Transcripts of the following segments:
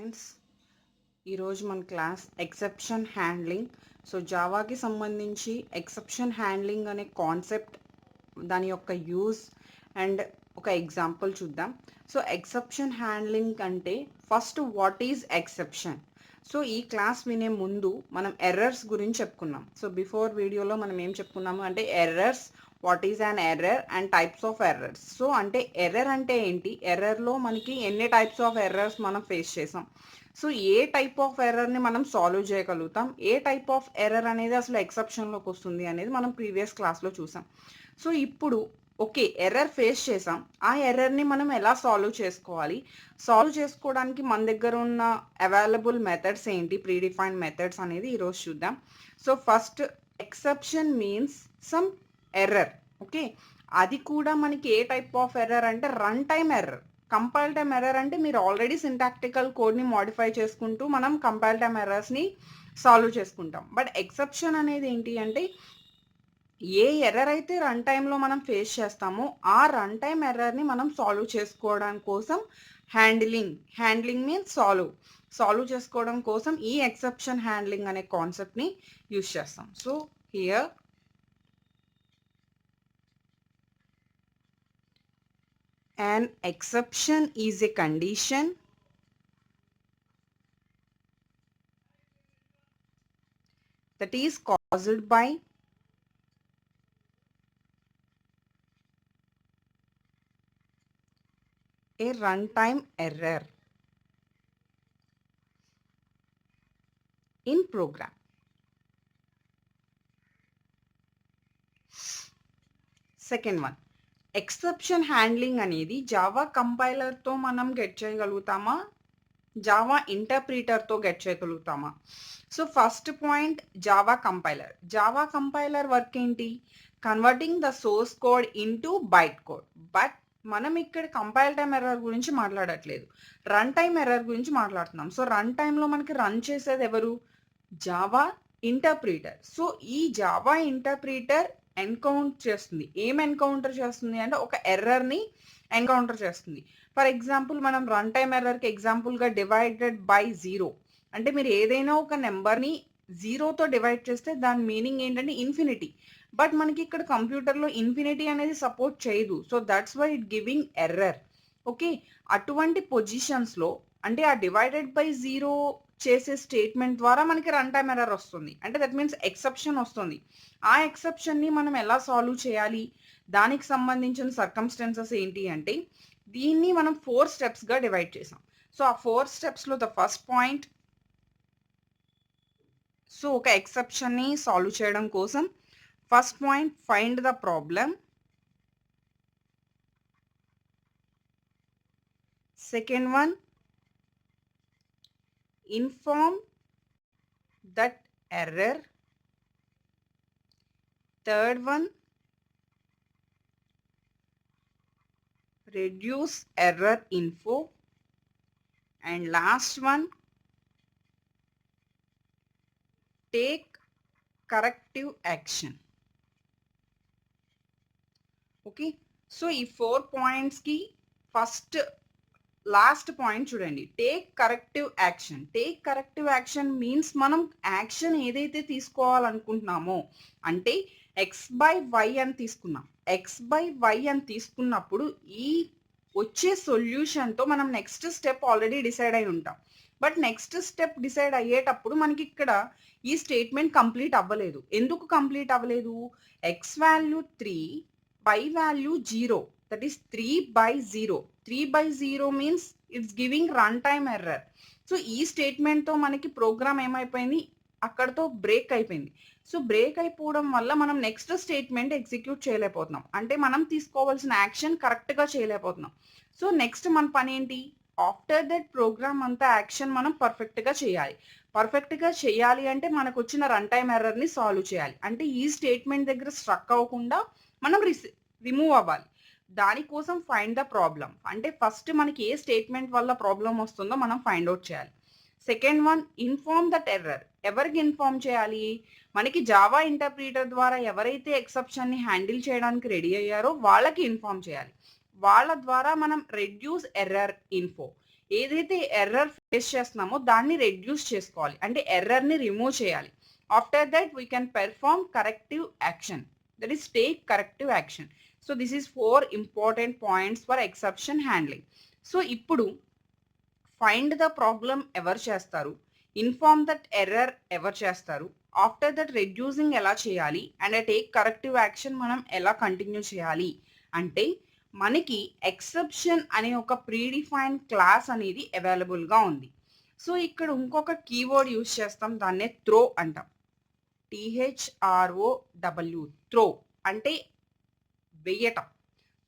Students, ఈరోజు మన class exception handling. So జావాకి సంబంధించి ఎక్సెప్షన్ హ్యాండ్లింగ్ అనే కాన్సెప్ట్, దాని యొక్క యూజ్ అండ్ ఒక ఎగ్జాంపుల్ చూద్దాం. సో ఎక్సెప్షన్ హ్యాండ్లింగ్ అంటే first what is exception. So ఈ క్లాస్ వినే ముందు మనం ఎర్రర్స్ గురించి చెప్పుకున్నాం. సో బిఫోర్ వీడియోలో మనం ఏం చెప్పుకున్నాము అంటే errors, what is an error and types of errors. So అంటే ఎర్రర్ అంటే ఏంటి, ఎర్రర్లో మనకి ఎన్ని టైప్స్ ఆఫ్ ఎర్రర్స్ మనం ఫేస్ చేసాం, సో ఏ టైప్ ఆఫ్ ఎర్రర్ని మనం సాల్వ్ చేయగలుగుతాం, ఏ టైప్ ఆఫ్ ఎర్రర్ అనేది అసలు ఎక్సెప్షన్లోకి వస్తుంది అనేది మనం ప్రీవియస్ క్లాస్లో చూసాం. సో ఇప్పుడు ఓకే, ఎర్రర్ ఫేస్ చేసాం, ఆ ఎర్రర్ని మనం ఎలా సాల్వ్ చేసుకోవాలి, సాల్వ్ చేసుకోవడానికి మన దగ్గర ఉన్న అవైలబుల్ మెథడ్స్ ఏంటి, ప్రీడిఫైన్డ్ మెథడ్స్ అనేది ఈరోజు చూద్దాం. So first exception means some error. Okay, అది కూడా మనకి ఏ టైప్ ఆఫ్ ఎర్రర్ అంటే run time error. Compile time error అంటే మీరు ఆల్రెడీ సింటాక్టికల్ కోడ్ని మోడిఫై చేసుకుంటూ మనం కంపైల్ టైమ్ ఎర్రర్స్ని సాల్వ్ చేసుకుంటాం. బట్ ఎక్సెప్షన్ అనేది ఏంటి అంటే ఏ ఎర్రర్ అయితే రన్ టైంలో మనం ఫేస్ చేస్తామో ఆ రన్ టైమ్ ఎర్రర్ని మనం సాల్వ్ చేసుకోవడం కోసం హ్యాండ్లింగ్ మీన్స్ సాల్వ్ చేసుకోవడం కోసం ఈ ఎక్సెప్షన్ హ్యాండ్లింగ్ అనే కాన్సెప్ట్ని యూజ్ చేస్తాం. So here an exception is a condition that is caused by a runtime error in program. Second one, exception handling అనేది జావా కంపైలర్తో మనం గెట్ చేయగలుగుతామా, జావా ఇంటర్ప్రిటర్తో గెట్ చేయగలుగుతామా. So first point Java compiler work ఏంటి, converting the source code into byte code. But మనం ఇక్కడ compile time error గురించి మాట్లాడట్లేదు, రన్ టైమ్ ఎర్రర్ గురించి మాట్లాడుతున్నాం. సో రన్ టైంలో మనకి రన్ చేసేది ఎవరు, జావా ఇంటర్ప్రిటర్. సో ఈ జావా ఇంటర్ప్రిటర్ ఏం ఎన్కౌంటర్ చేస్తుంది అంటే ఒక ఎర్రర్ని ఎన్కౌంటర్ చేస్తుంది. ఫర్ ఎగ్జాంపుల్ మనం రన్ టైమ్ ఎర్రర్కి ఎగ్జాంపుల్గా డివైడెడ్ బై 0 అంటే మీరు ఏదైనా ఒక నెంబర్ని 0తో డివైడ్ చేస్తే దాని మీనింగ్ ఏంటంటే ఇన్ఫినిటీ. బట్ మనకి ఇక్కడ కంప్యూటర్లో ఇన్ఫినిటీ అనేది సపోర్ట్ చేయదు. So that's why it giving error. Okay, అటువంటి పొజిషన్స్లో అంటే ఆ డివైడెడ్ బై 0 చేసే స్టేట్మెంట్ ద్వారా మనకి రన్ టైమ్ ఎర్రర్ వస్తుంది, అంటే దట్ మీన్స్ ఎక్సెప్షన్ వస్తుంది. ఆ ఎక్సెప్షన్ని మనం ఎలా సాల్వ్ చేయాలి, దానికి సంబంధించిన సర్కమ్స్టెన్సెస్ ఏంటి అంటే దీన్ని మనం 4 స్టెప్స్గా డివైడ్ చేసాం. సో ఆ 4 స్టెప్స్లో ద ఫస్ట్ పాయింట్, సో ఒక ఎక్సెప్షన్ని సాల్వ్ చేయడం కోసం first point find the problem. Second one inform that error. Third one, reduce error info. And last one, take corrective action. Okay, so ఈ 4 points కి first last point చూడండి, take corrective action means మనం action ఏదైతే తీసుకోవాలనుకుంటున్నామో, అంటే X by why అని తీసుకున్నప్పుడు ఈ వచ్చే సొల్యూషన్తో మనం నెక్స్ట్ స్టెప్ ఆల్రెడీ డిసైడ్ అయి ఉంటాం. బట్ నెక్స్ట్ స్టెప్ డిసైడ్ అయ్యేటప్పుడు మనకి ఇక్కడ ఈ స్టేట్మెంట్ కంప్లీట్ అవ్వలేదు. ఎందుకు కంప్లీట్ అవ్వలేదు, X value 3, y value 0, that is 3/0 means it's giving runtime error. So ఈ స్టేట్మెంట్తో మనకి ప్రోగ్రామ్ ఏమైపోయింది, అక్కడతో బ్రేక్ అయిపోయింది. సో బ్రేక్ అయిపోవడం వల్ల మనం నెక్స్ట్ స్టేట్మెంట్ ఎగ్జిక్యూట్ చేయలేకపోతున్నాం, అంటే మనం తీసుకోవాల్సిన యాక్షన్ కరెక్ట్గా చేయలేకపోతున్నాం. సో నెక్స్ట్ మన పని ఏంటి, ఆఫ్టర్ దట్ ప్రోగ్రామ్ అంతా యాక్షన్ మనం పర్ఫెక్ట్గా చేయాలి అంటే మనకు వచ్చిన రన్ టైమ్ ఎర్రర్ని సాల్వ్ చేయాలి. అంటే ఈ స్టేట్మెంట్ దగ్గర స్ట్రక్ అవ్వకుండా మనం రిమూవ్ అవ్వాలి. దానికోసం ఫైండ్ ద ప్రాబ్లమ్, అంటే ఫస్ట్ మనకి ఏ స్టేట్మెంట్ వల్ల ప్రాబ్లం వస్తుందో మనం ఫైండ్ అవుట్ చేయాలి. Second one, inform that error. ఎవరికి ఇన్ఫార్మ్ చేయాలి, మనకి జావా ఇంటర్ప్రిటర్ ద్వారా ఎవరైతే ఎక్సెప్షన్ని హ్యాండిల్ చేయడానికి రెడీ అయ్యారో వాళ్ళకి ఇన్ఫార్మ్ చేయాలి. వాళ్ళ ద్వారా మనం రెడ్యూస్ ఎర్రర్ ఇన్ఫో. ఏదైతే ఎర్రర్ ఫేస్ చేస్తున్నామో దాన్ని రెడ్యూస్ చేసుకోవాలి, అంటే ఎర్రర్ని రిమూవ్ చేయాలి. After that we can perform corrective action, that is take corrective action. So this is 4 important points for exception handling. So ఇప్పుడు ఫైండ్ ద ప్రాబ్లమ్ ఎవరు చేస్తారు, inform that error ఎవరు చేస్తారు, ఆఫ్టర్ దట్ రెడ్యూసింగ్ ఎలా చేయాలి, and take corrective action మనం ఎలా continue చేయాలి అంటే మనకి ఎక్సెప్షన్ అనే ఒక ప్రీడిఫైన్ క్లాస్ అనేది అవైలబుల్గా ఉంది. సో ఇక్కడ ఇంకొక కీవర్డ్ యూజ్ చేస్తాం, దాన్నే త్రో అంటాం. THROW, త్రో అంటే వెయ్యటం.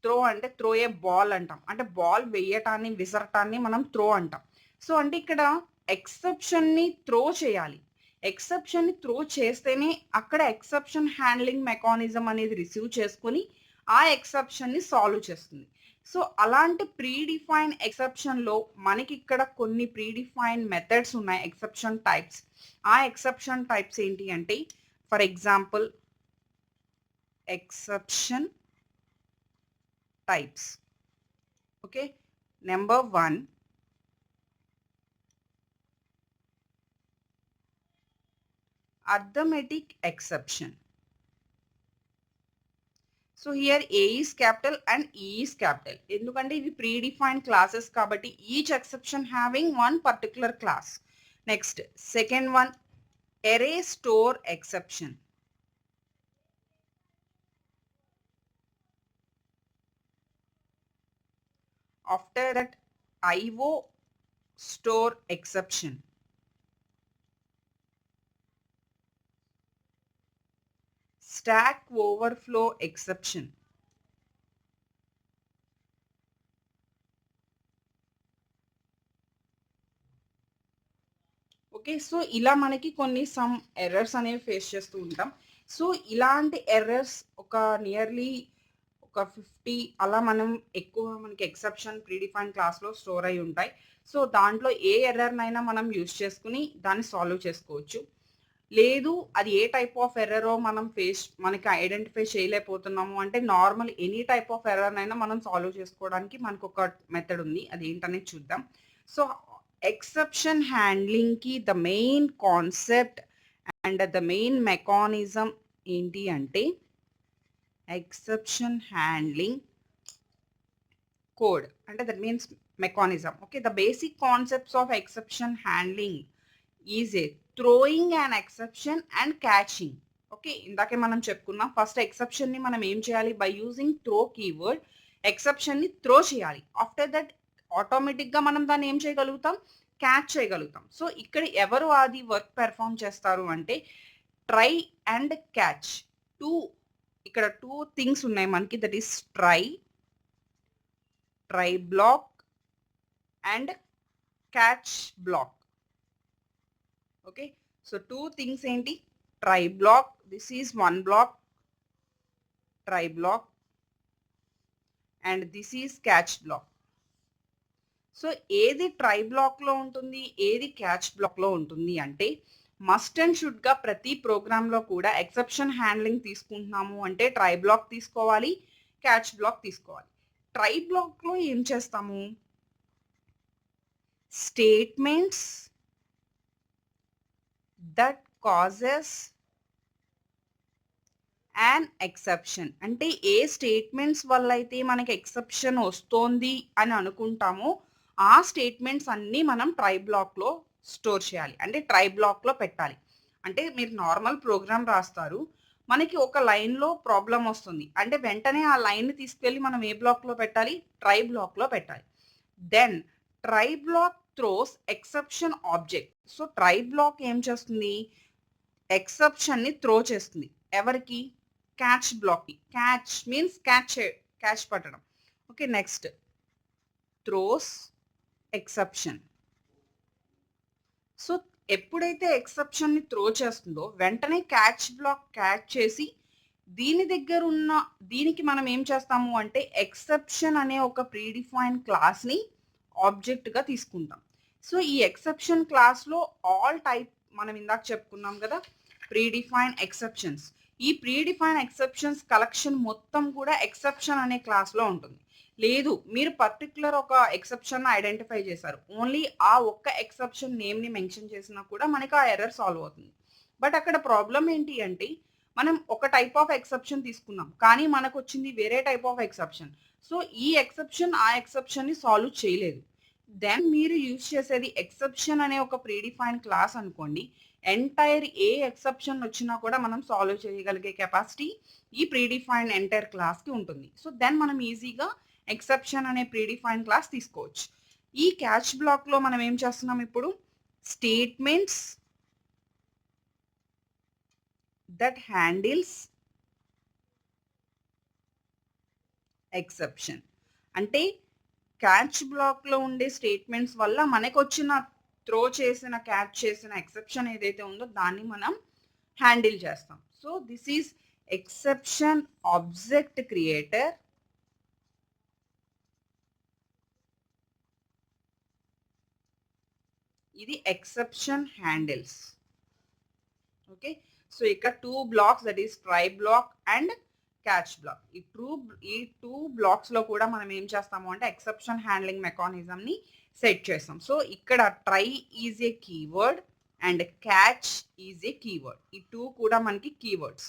త్రో అంటే త్రో ఏ బాల్ అంటాం, అంటే బాల్ వెయ్యటాన్ని విసరటాన్ని మనం త్రో అంటాం. సో అంటే ఇక్కడ ఎక్సెప్షన్ని త్రో చేయాలి. ఎక్సెప్షన్ని త్రో చేస్తేనే అక్కడ ఎక్సెప్షన్ హ్యాండ్లింగ్ మెకానిజం అనేది రిసీవ్ చేసుకొని ఆ ఎక్సెప్షన్ని సాల్వ్ చేస్తుంది. సో అలాంటి ప్రీడిఫైన్ ఎక్సెప్షన్లో మనకి ఇక్కడ కొన్ని ప్రీడిఫైన్ మెథడ్స్ ఉన్నాయి, ఎక్సెప్షన్ టైప్స్. ఆ ఎక్సెప్షన్ టైప్స్ ఏంటి అంటే, for example exception types. Okay, number 1, arithmetic exception. So here A is capital and E is capital. ఎందుకంటే ఇవి predefined classes కాబట్టి each exception having one particular class. Next, second one, array store exception. After that, IO store exception. Stack overflow exception. Okay, so ఇలా మనకి కొన్ని some errors అనేవి face చేస్తూ ఉంటాం. So ఇలాంటి ఎర్రర్స్ ఒక నియర్లీ ఒక 50 అలా మనం ఎక్కువ మనకి ఎక్సెప్షన్ ప్రీడిఫైన్ క్లాస్లో స్టోర్ అయి ఉంటాయి. సో దాంట్లో ఏ ఎర్రర్నైనా మనం యూజ్ చేసుకుని దాన్ని సాల్వ్ చేసుకోవచ్చు. లేదు అది ఏ టైప్ ఆఫ్ ఎర్రరో మనకి ఐడెంటిఫై చేయలేకపోతున్నాము అంటే నార్మల్ ఎనీ టైప్ ఆఫ్ ఎర్రర్నైనా మనం సాల్వ్ చేసుకోవడానికి మనకు ఒక మెథడ్ ఉంది, అది ఏంటనేది చూద్దాం. సో ఎక్సెప్షన్ హ్యాండ్లింగ్కి the main concept and the main mechanism ఏంటి అంటే exception handling code, and that means mechanism. Okay, the basic concepts of exception handling is a throwing an exception and catching. Okay, ఇందాకే మనం చెప్పుకున్నాం, first exception ని మనం ఏం చేయాలి, by using throw keyword exception ని త్రో చేయాలి. ఆఫ్టర్ దట్ ఆటోమేటిక్ గా మనం దాన్ని ఏం చేయగలుగుతాం, క్యాచ్ చేయగలుగుతాం. సో ఇక్కడ ఎవరు అది వర్క్ పెర్ఫామ్ చేస్తారు అంటే ట్రై అండ్ క్యాచ్. ఇక్కడ 2 థింగ్స్ ఉన్నాయి మనకి, that is try block and catch block. Okay, so 2 things ఏంటి, try block, this is 1 block try block and this is catch block. So ఏది ట్రై బ్లాక్లో ఉంటుంది, ఏది క్యాచ్ బ్లాక్లో ఉంటుంది అంటే మస్ట్ అండ్ షుడ్గా ప్రతి ప్రోగ్రాంలో కూడా ఎక్సెప్షన్ హ్యాండ్లింగ్ తీసుకుంటున్నాము అంటే ట్రై బ్లాక్ తీసుకోవాలి, క్యాచ్ బ్లాక్ తీసుకోవాలి. ట్రై బ్లాక్లో ఏం చేస్తాము, statements that causes and exception, అంటే ఏ స్టేట్మెంట్స్ వల్ల అయితే మనకి ఎక్సెప్షన్ వస్తోంది అని అనుకుంటామో ఆ స్టేట్మెంట్స్ అన్నీ మనం ట్రై బ్లాక్లో స్టోర్ చేయాలి, అంటే ట్రై బ్లాక్లో పెట్టాలి. అంటే మీరు నార్మల్ ప్రోగ్రామ్ రాస్తారు, మనకి ఒక లైన్లో ప్రాబ్లం వస్తుంది అంటే వెంటనే ఆ లైన్ని తీసుకెళ్ళి మనం ఏ బ్లాక్లో పెట్టాలి, ట్రై బ్లాక్లో పెట్టాలి. Then try block throws exception object. So try block ఏం చేస్తుంది, ఎక్సెప్షన్ని త్రో చేస్తుంది ఎవరికి, క్యాచ్ బ్లాక్కి. క్యాచ్ మీన్స్ క్యాచ్ పట్టడం. Okay, next throws exception. So ఎప్పుడైతే ఎక్సెప్షన్ని త్రో చేస్తుందో వెంటనే క్యాచ్ బ్లాక్ క్యాచ్ చేసి దీనికి మనం ఏం చేస్తాము అంటే ఎక్సెప్షన్ అనే ఒక ప్రీడిఫైన్ క్లాస్ని ఆబ్జెక్ట్గా తీసుకుంటాం. సో ఈ ఎక్సెప్షన్ క్లాస్లో ఆల్ టైప్ మనం ఇందాక చెప్పుకున్నాం కదా ప్రీడిఫైన్ ఎక్సెప్షన్స్. ఈ ప్రీడిఫైన్ ఎక్సెప్షన్స్ కలెక్షన్ మొత్తం కూడా ఎక్సెప్షన్ అనే క్లాస్లో ఉంటుంది. లేదు, మీరు పర్టిక్యులర్ ఒక ఎక్సెప్షన్ ఐడెంటిఫై చేశారు. ఓన్లీ ఆ ఒక్క ఎక్సెప్షన్ నేమ్‌ని మెన్షన్ చేసినా కూడా మనకి ఆ ఎర్రర్ సాల్వ్ అవుతుంది. బట్ అక్కడ ప్రాబ్లమ్ ఏంటి అంటే, మనం ఒక టైప్ ఆఫ్ ఎక్సెప్షన్ తీసుకున్నాం. కానీ మనకొచ్చింది వేరే టైప్ ఆఫ్ ఎక్సెప్షన్. సో, ఈ ఎక్సెప్షన్ ఆ ఎక్సెప్షన్‌ని సాల్వ్ చేయలేదు. దెన్ మీరు యూజ్ చేసేది ఎక్సెప్షన్ అనే ఒక ప్రీడిఫైన్డ్ క్లాస్ అనుకోండి. ఎంటైర్ ఏ ఎక్సెప్షన్ వచ్చినా కూడా మనం సాల్వ్ చేయగలిగే కెపాసిటీ ఈ ప్రీడిఫైన్డ్ ఎంటైర్ క్లాస్‌కి ఉంటుంది. సో, దెన్ మనం ఈజీగా ఎక్సెప్షన్ అనే ప్రీడిఫైన్డ్ క్లాస్ తీసుకోవచ్చు. ఈ క్యాచ్ బ్లాక్‌లో మనం ఏం చేస్తున్నాం ఇప్పుడు? Statements that handles exception. అంటే క్యాచ్ బ్లాక్‌లో ఉండే స్టేట్మెంట్స్ వల్ల మనకొచ్చిన క్యాచ్ చేసిన ఎక్సెప్షన్ ఏదైతే ఉందో దాన్ని మనం హ్యాండిల్ చేస్తాం. So, this is exception object creator. ఇది ఎక్సెప్షన్ హ్యాండిల్స్. ఓకే. సో, ఇక్కడ 2 blocks, that is try block and catch block. ఈ 2 బ్లాక్స్‌లో కూడా మనం ఏం చేస్తాము అంటే ఎక్సెప్షన్ హ్యాండ్లింగ్ మెకానిజంని సెట్ చేస్తాం. సో, ఇక్కడ try is a keyword and catch is a keyword. ఈ 2 కూడా మనకి కీవర్డ్స్.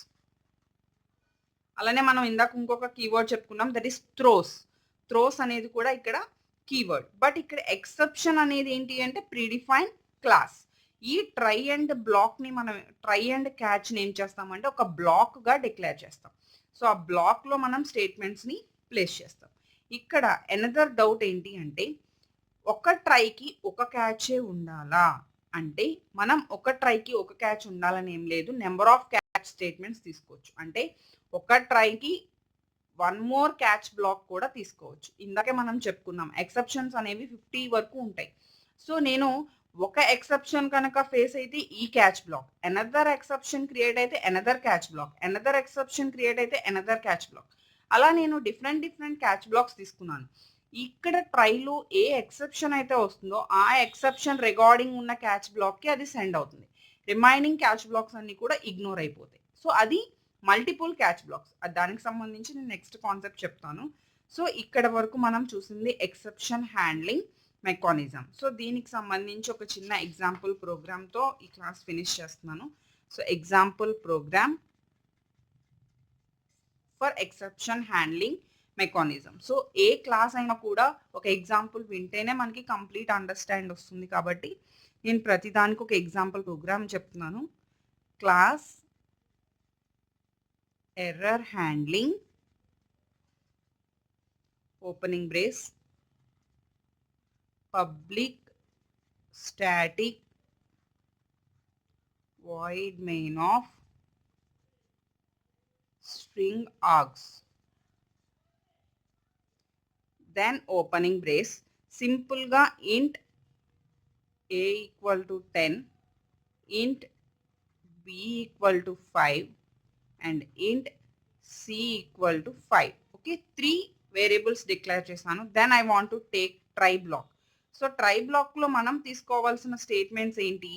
అలానే మనం ఇందాక ఇంకొక కీవర్డ్ చెప్పుకున్నాం, దట్ ఈస్ త్రోస్. త్రోస్ అనేది కూడా ఇక్కడ కీవర్డ్. బట్ ఇక్కడ ఎక్సెప్షన్ అనేది ఏంటి అంటే ప్రీడిఫైన్ క్లాస్. ఈ ట్రై అండ్ క్యాచ్‌ని ఏం చేస్తామంటే ఒక బ్లాక్‌గా డిక్లేర్ చేస్తాం. సో, ఆ బ్లాక్‌లో మనం స్టేట్మెంట్స్‌ని ప్లేస్ చేస్తాం. ఇక్కడ అనదర్ డౌట్ ఏంటి అంటే, ఒక ట్రైకి ఒక క్యాచే ఉండాలా? అంటే మనం ఒక ట్రైకి ఒక క్యాచ్ ఉండాలని ఏం లేదు. నంబర్ ఆఫ్ క్యాచ్ స్టేట్మెంట్స్ తీసుకోవచ్చు. అంటే ఒక ట్రైకి 1 మోర్ క్యాచ్ బ్లాక్ కూడా తీసుకోవచ్చు. ఇందాకే మనం చెప్పుకున్నాం. ఎక్సెప్షన్స్ అనేవి 50 వరకు ఉంటాయి. సో, నేను ఒక ఎక్సెప్షన్ కనుక ఫేస్ అయితే ఈ catch block. Another exception create అయితే another catch block. Another exception create అయితే అనదర్ క్యాచ్ బ్లాక్. అలా నేను డిఫరెంట్ క్యాచ్ బ్లాక్స్ తీసుకున్నాను. ఇక్కడ ట్రైలో ఏ ఎక్సెప్షన్ అయితే వస్తుందో ఆ ఎక్సెప్షన్ రిగార్డింగ్ ఉన్న క్యాచ్ బ్లాక్‌కి అది సెండ్ అవుతుంది. రిమైనింగ్ క్యాచ్ బ్లాక్స్ అన్నీ కూడా ఇగ్నోర్ అయిపోతాయి. సో, అది మల్టిపుల్ క్యాచ్ బ్లాక్స్. దానికి సంబంధించి నేను నెక్స్ట్ కాన్సెప్ట్ చెప్తాను. సో, ఇక్కడ వరకు మనం చూసింది ఎక్సెప్షన్ హ్యాండ్లింగ్ మెకానిజం. సో, దీనికి సంబంధించి ఒక చిన్న ఎగ్జాంపుల్ ప్రోగ్రామ్‌తో ఈ క్లాస్ ఫినిష్ చేస్తున్నాను. So, example programme for exception handling mechanism. So, A class అయినా కూడా ఒక ఎగ్జాంపుల్ వింటేనే మనకి కంప్లీట్ అండర్‌స్టాండ్ వస్తుంది కాబట్టి నేను ప్రతిదానికి ఒక ఎగ్జాంపుల్ ప్రోగ్రామ్ చెప్తున్నాను. Class error handling, opening brace, public static void main of string args, then opening brace, simple ga int a equal to 10, int b equal to 5 and int c equal to 5. Okay, 3 variables declare చేశాను. Then I want to take try block. So, try బ్లాక్‌లో మనం తీసుకోవాల్సిన statements ఏంటి?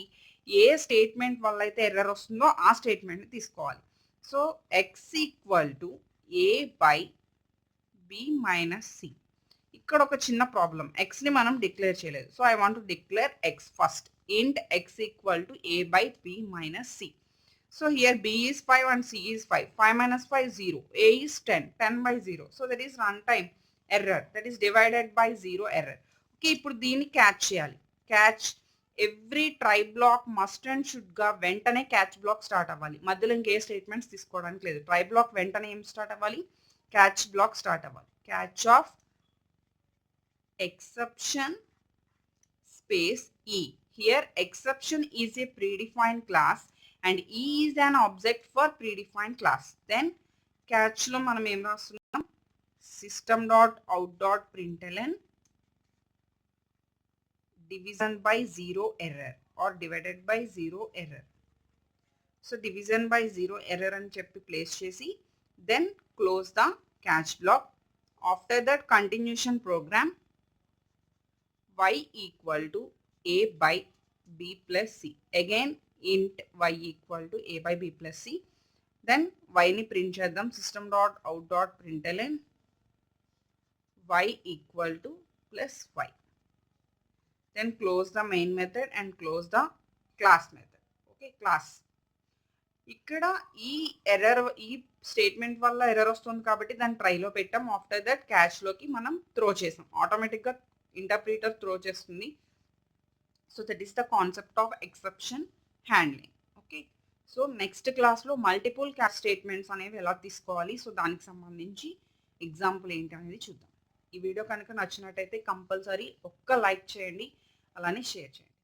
ఏ statement వల్ల అయితే error వస్తుందో ఆ స్టేట్మెంట్‌ని తీసుకోవాలి. So, x equal to a by b minus c. ఇక్కడ ఒక చిన్న ప్రాబ్లమ్. xని మనం డిక్లేర్ చేయలేదు. So, I want to declare x first. int x equal to a by b minus c. So, here b is 5 and c is 5. 5 minus 5 0. A is 10. 10 by 0. So, that is runtime error. That is divided by 0 error. Okay, ఇప్పుడు దీన్ని catch చేయాలి. Catch every try block must and షుడ్‌గా వెంటనే catch black start అవ్వాలి. మధ్యలో ఇంకే statements తీసుకోవడానికి లేదు. ట్రై బ్లాక్ వెంటనే ఏం స్టార్ట్ అవ్వాలి? క్యాచ్ బ్లాక్ స్టార్ట్ అవ్వాలి. Catch of exception space e. Here exception is a predefined class and e is an object for predefined class. Then catch లో మనం ఏం రాస్తున్నాం? system.out.println division by 0 error or divided by 0 error. So, division by 0 error అని చెప్పి place చేసి then close the catch block. After that continuation program y equal to a by b plus c. Again int y equal to a by b plus c. Then y ని print చేద్దాం. system.out.println y equal to plus y. Then close the main method and close the class method. Okay, class. ఇక్కడ ఈ error, ఈ statement వల్ల error వస్తుంది కాబట్టి దాన్ని ట్రైలో పెట్టాం. ఆఫ్టర్ దట్ క్యాష్లోకి మనం త్రో చేసాం, ఆటోమేటిక్గా ఇంటర్ప్రిటర్ త్రో చేస్తుంది. So that is the concept of exception handling. Okay, so next క్లాస్లో మల్టిపుల్ క్యాష్ స్టేట్మెంట్స్ అనేవి ఎలా తీసుకోవాలి, సో దానికి సంబంధించి ఎగ్జాంపుల్ ఏంటి అనేది చూద్దాం. ఈ వీడియో కనుక నచ్చినట్టయితే కంపల్సరీ ఒక్క లైక్ చేయండి, అలానే షేర్ చేయండి.